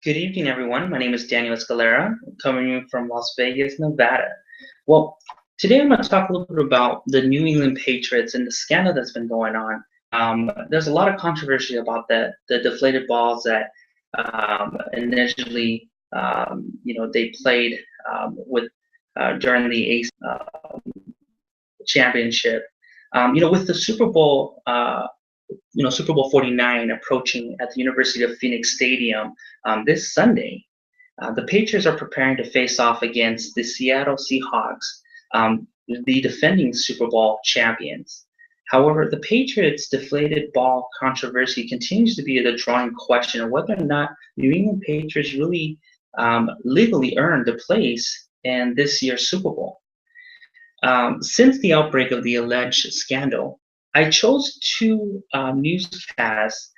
Good evening, everyone. My name is Daniel Escalera, coming in from Las Vegas, Nevada. Well, today I'm going to talk a little bit about the New England Patriots and the scandal that's been going on. There's a lot of controversy about the deflated balls that initially, they played with during the championship. With the Super Bowl. Super Bowl 49 approaching at the University of Phoenix Stadium this Sunday. The Patriots are preparing to face off against the Seattle Seahawks, the defending Super Bowl champions. However, the Patriots' deflated ball controversy continues to be the drawing question of whether or not New England Patriots really legally earned a place in this year's Super Bowl. Since the outbreak of the alleged scandal, I chose two newscasts,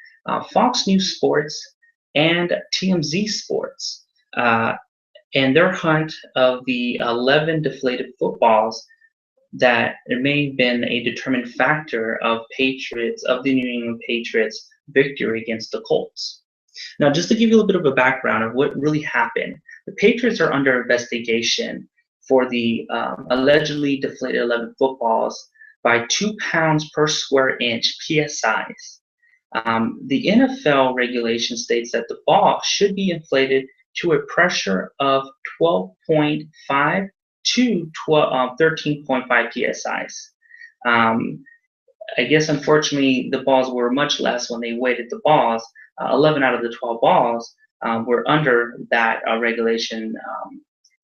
Fox News Sports and TMZ Sports, and their hunt of the 11 deflated footballs that may have been a determined factor of the New England Patriots' victory against the Colts. Now, just to give you a little bit of a background of what really happened, the Patriots are under investigation for the allegedly deflated 11 footballs by 2 pounds per square inch PSIs. The NFL regulation states that the ball should be inflated to a pressure of 12.5 to 13.5 PSIs. I guess unfortunately the balls were much less when they weighted the balls. 11 out of the 12 balls were under that regulation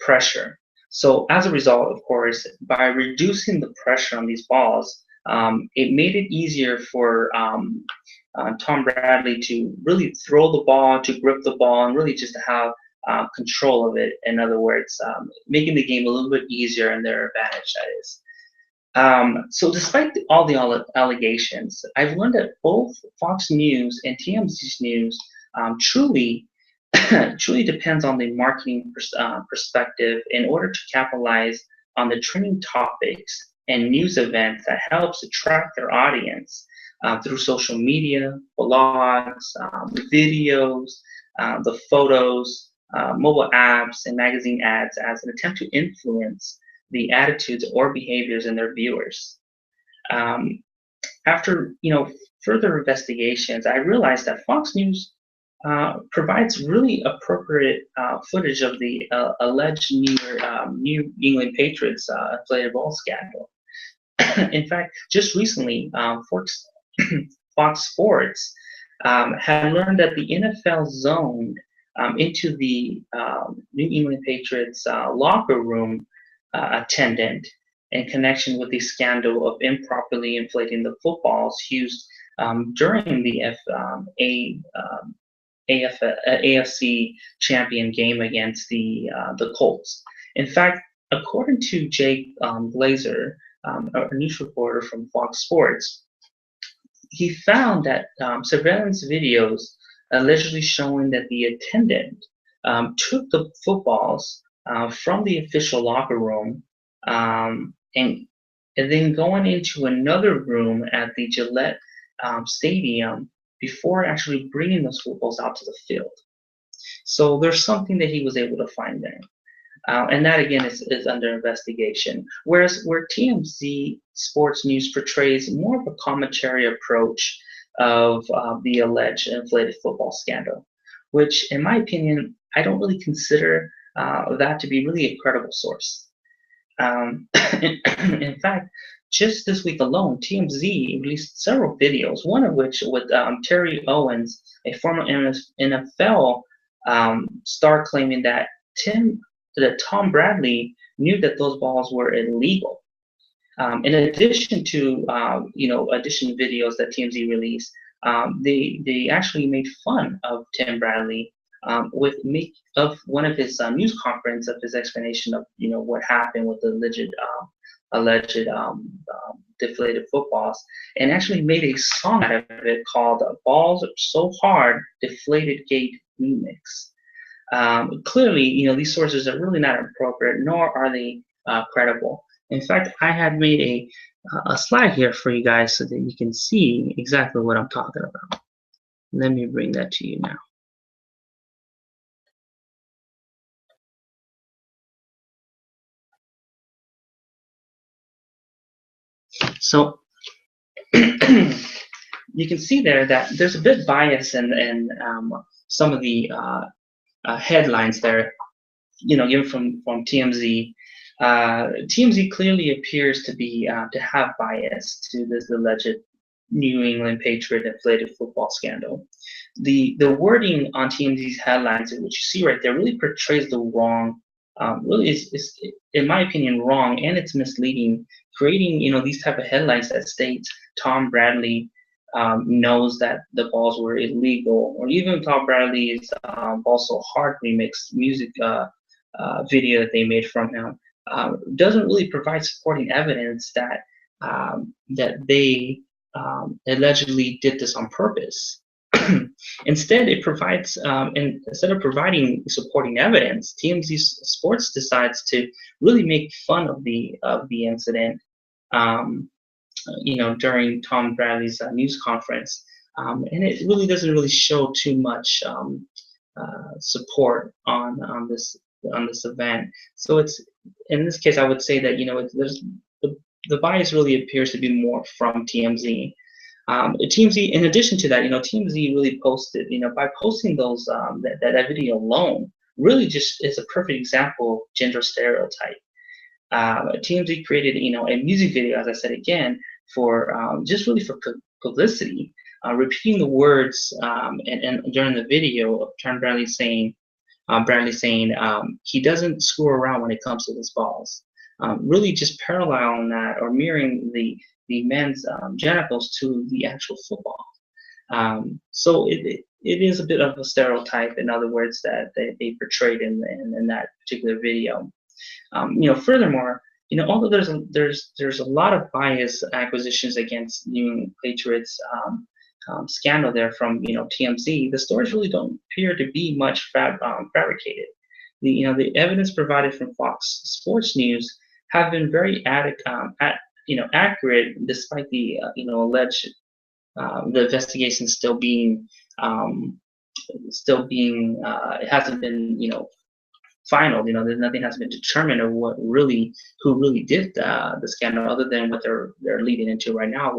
pressure. So as a result, of course, by reducing the pressure on these balls, it made it easier for Tom Bradley to really throw the ball, to grip the ball, and really just to have control of it. In other words, making the game a little bit easier in their advantage, that is. So despite all the allegations, I've learned that both Fox News and TMZ News truly depends on the marketing perspective in order to capitalize on the trending topics and news events that helps attract their audience through social media, blogs, videos, the photos, mobile apps, and magazine ads as an attempt to influence the attitudes or behaviors in their viewers. After further investigations, I realized that Fox News provides really appropriate footage of the alleged New England Patriots inflated ball scandal. In fact, just recently, Fox Sports had learned that the NFL zoned into the New England Patriots locker room attendant in connection with the scandal of improperly inflating the footballs used during the AFC champion game against the Colts. In fact, according to Jake Glazer, a news reporter from Fox Sports, he found that surveillance videos allegedly showing that the attendant took the footballs from the official locker room and then going into another room at the Gillette Stadium before actually bringing those footballs out to the field. So there's something that he was able to find there. And that, again, is under investigation. Whereas where TMZ Sports News portrays more of a commentary approach of the alleged inflated football scandal, which, in my opinion, I don't really consider that to be really a credible source. In fact, just this week alone, TMZ released several videos, one of which with Terry Owens, a former NFL star, claiming that Tom Bradley knew that those balls were illegal. In addition to additional videos that TMZ released, they actually made fun of Tim Bradley of one of his news conference of his explanation of what happened with the alleged deflated footballs, and actually made a song out of it called "Balls So Hard Deflated Gate Remix." Clearly, these sources are really not appropriate, nor are they credible. In fact, I had made a slide here for you guys so that you can see exactly what I'm talking about. Let me bring that to you now. So you can see there that there's a bit bias in some of the headlines there, given from TMZ. TMZ clearly appears to have bias to this alleged New England Patriot inflated football scandal. The wording on TMZ's headlines, which you see right there, really portrays the wrong. Really is, in my opinion, wrong, and it's misleading. Creating these type of headlines that states Tom Bradley knows that the balls were illegal, or even Tom Bradley's also hard remix music video that they made from him doesn't really provide supporting evidence that they allegedly did this on purpose. Instead, instead of providing supporting evidence, TMZ Sports decides to really make fun of the incident. During Tom Bradley's news conference, and it really doesn't really show too much support on this event. So it's, in this case, I would say that the bias really appears to be more from TMZ. TMZ, in addition to that, TMZ really posted, by posting those that video alone, really just is a perfect example of gender stereotype. TMZ created, a music video, as I said again, for just really for publicity, repeating the words and during the video of Tom Bradley saying, he doesn't screw around when it comes to his balls. Really just paralleling that or mirroring the men's genitals to the actual football. So it is a bit of a stereotype, in other words, that they portrayed in that particular video. Furthermore, although there's a lot of bias acquisitions against New England Patriots scandal there from TMZ, the stories really don't appear to be much fabricated. The evidence provided from Fox Sports News have been very accurate, despite the alleged the investigation still being it hasn't been final. Nothing has been determined of who really did the scandal, other than what they're leading into right now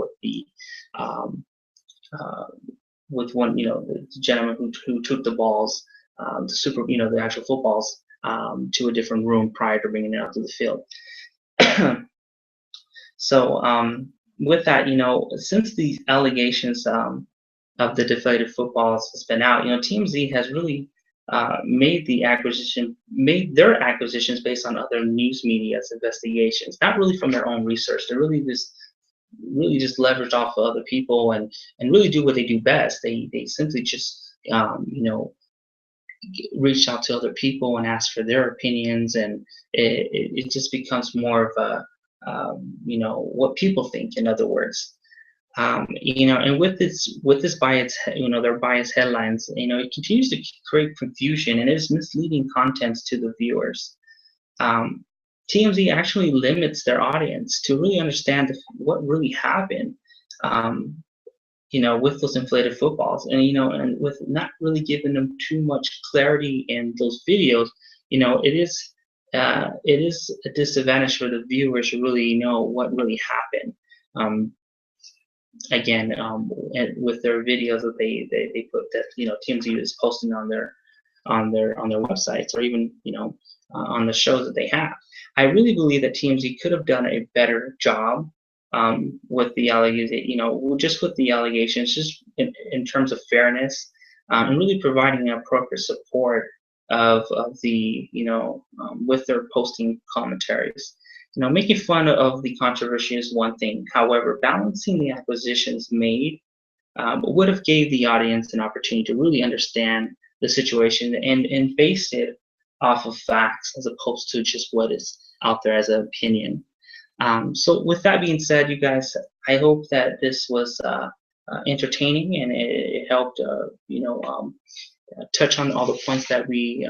with one, the gentleman who took the balls, the actual footballs, to a different room prior to bringing it out to the field. So with that, since these allegations of the deflated footballs has been out, TMZ has really made their acquisitions based on other news media's investigations, not really from their own research. They really just leverage off of other people and really do what they do best. They simply just reach out to other people and ask for their opinions, and it just becomes more of a what people think, in other words. And with this bias, their biased headlines, it continues to create confusion, and it is misleading contents to the viewers. TMZ actually limits their audience to really understand what really happened, with those inflated footballs, and and with not really giving them too much clarity in those videos, it is a disadvantage for the viewers to really know what really happened. Again, with their videos that they put, that TMZ is posting on their websites, or even on the shows that they have. I really believe that TMZ could have done a better job with the allegations, just with the allegations, just in terms of fairness, and really providing appropriate support of the with their posting commentaries. Making fun of the controversy is one thing. However, balancing the acquisitions made would have gave the audience an opportunity to really understand the situation and base it off of facts, as opposed to just what is out there as an opinion. So with that being said, you guys, I hope that this was entertaining, and it helped touch on all the points that we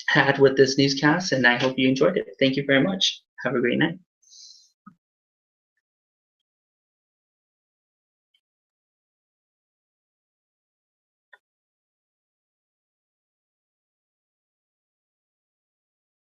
had with this newscast, and I hope you enjoyed it. Thank you very much. Have a great night.